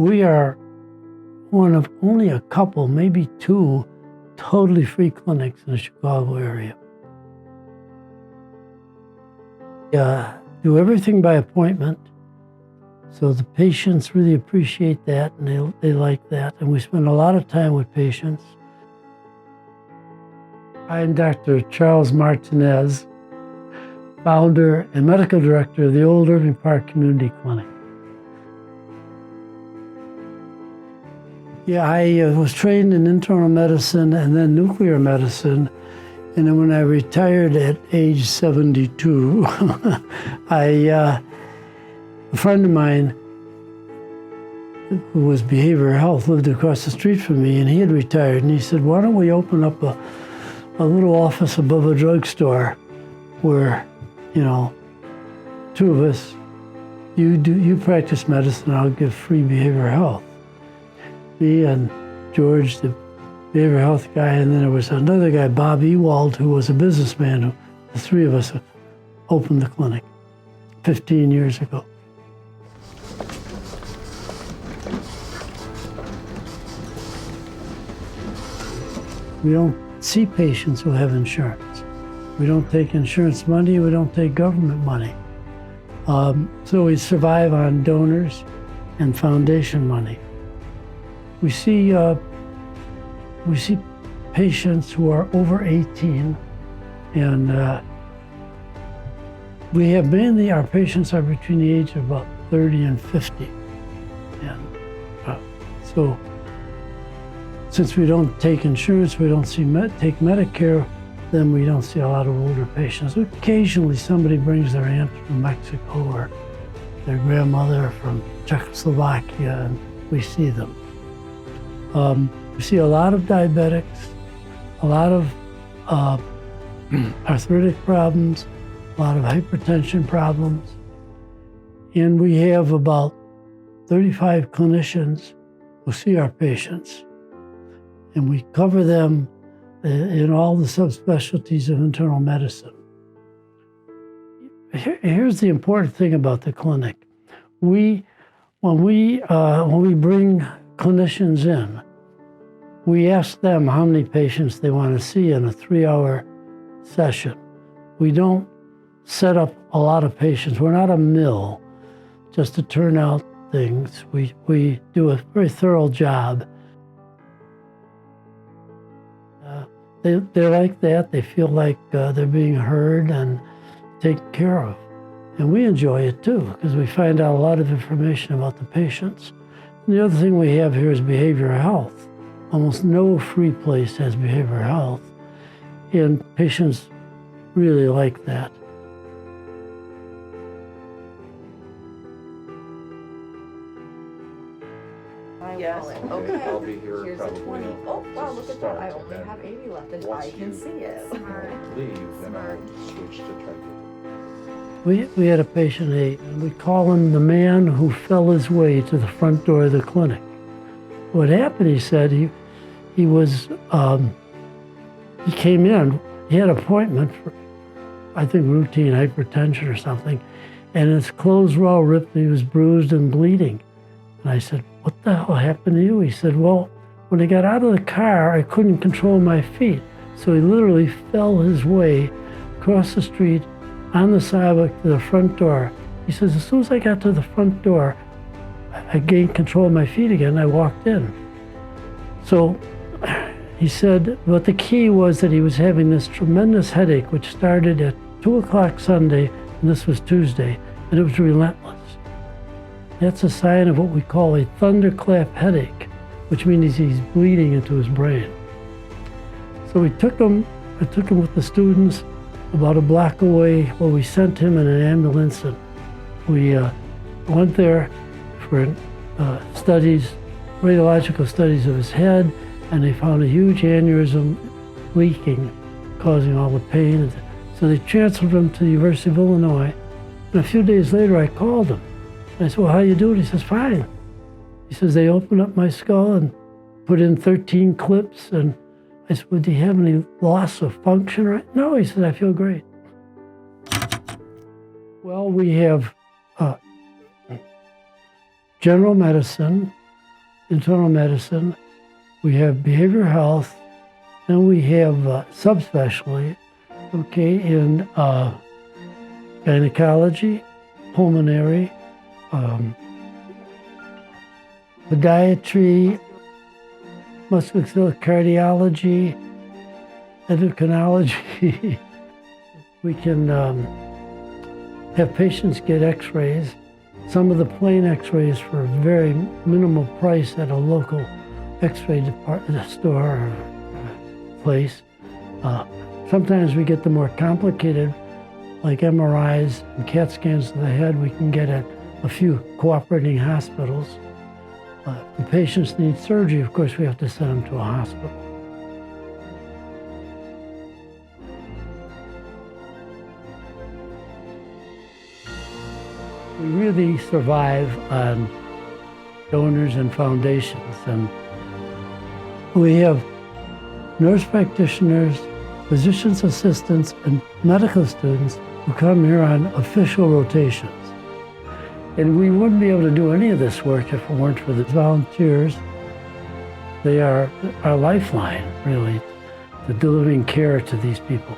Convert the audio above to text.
We are one of only a couple, maybe two, totally free clinics in the Chicago area. Do everything by appointment, so the patients really appreciate that and they like that, and we spend a lot of time with patients. I'm Dr. Charles Martinez, founder and medical director of the old Irving Park Community Clinic. Yeah, I was trained in internal medicine and then nuclear medicine. And then when I retired at age 72, a friend of mine who was behavioral health lived across the street from me, and he had retired. And he said, why don't we open up a little office above a drugstore where, you know, two of us, you practice medicine, I'll give free behavioral health. Me and George, the behavioral health guy, and then there was another guy, Bob Ewald, who was a businessman. The three of us opened the clinic 15 years ago. We don't see patients who have insurance. We don't take insurance money, we don't take government money. So we survive on donors and foundation money. We see patients who are over 18, and we have mainly, our patients are between the age of about 30 and 50. And so since we don't take insurance, we don't take Medicare, then we don't see a lot of older patients. Occasionally somebody brings their aunt from Mexico or their grandmother from Czechoslovakia, and we see them. We see a lot of diabetics, a lot of arthritic problems, a lot of hypertension problems. And we have about 35 clinicians who see our patients. And we cover them in all the subspecialties of internal medicine. Here's the important thing about the clinic. When we bring clinicians in, we ask them how many patients they want to see in a 3-hour session. We don't set up a lot of patients. We're not a mill just to turn out things. We do a very thorough job. They like that. They feel like they're being heard and taken care of. And we enjoy it too, because we find out a lot of information about the patients. And the other thing we have here is behavioral health. Almost no free place has behavioral health, and patients really like that. Yes, okay. I'll be here. Here's a 20. Oh, wow, look at that. I only have 80 left, and I can see it. Leave, then I'll switch to try to. We had a patient, and we call him the man who fell his way to the front door of the clinic. What happened, he said, he came in, he had an appointment for, I think, routine hypertension or something, and his clothes were all ripped, and he was bruised and bleeding. And I said, what the hell happened to you? He said, well, when I got out of the car, I couldn't control my feet. So he literally fell his way across the street on the sidewalk to the front door. He says, as soon as I got to the front door, I gained control of my feet again, I walked in. So he said, but the key was that he was having this tremendous headache, which started at 2 o'clock Sunday, and this was Tuesday, and it was relentless. That's a sign of what we call a thunderclap headache, which means he's bleeding into his brain. So I took him with the students about a block away. Well, we sent him in an ambulance, and we went there for studies, radiological studies of his head, and they found a huge aneurysm leaking, causing all the pain. So they transferred him to the University of Illinois. And a few days later, I called him. I said, well, how you doing? He says, fine. He says, they opened up my skull and put in 13 clips. And I said, well, do you have any loss of function? Right? No, he said, I feel great. Well, we have general medicine, internal medicine, we have behavioral health, then we have subspecialty, okay, in gynecology, pulmonary, podiatry, musculoskeletal cardiology, endocrinology. We can have patients get x-rays, some of the plain x-rays for a very minimal price at a local x-ray department store or place. Sometimes we get the more complicated, like MRIs and CAT scans of the head, we can get at a few cooperating hospitals. If the patients need surgery, of course, we have to send them to a hospital. We really survive on donors and foundations, and we have nurse practitioners, physician's assistants, and medical students who come here on official rotations. And we wouldn't be able to do any of this work if it weren't for the volunteers. They are our lifeline, really, to delivering care to these people.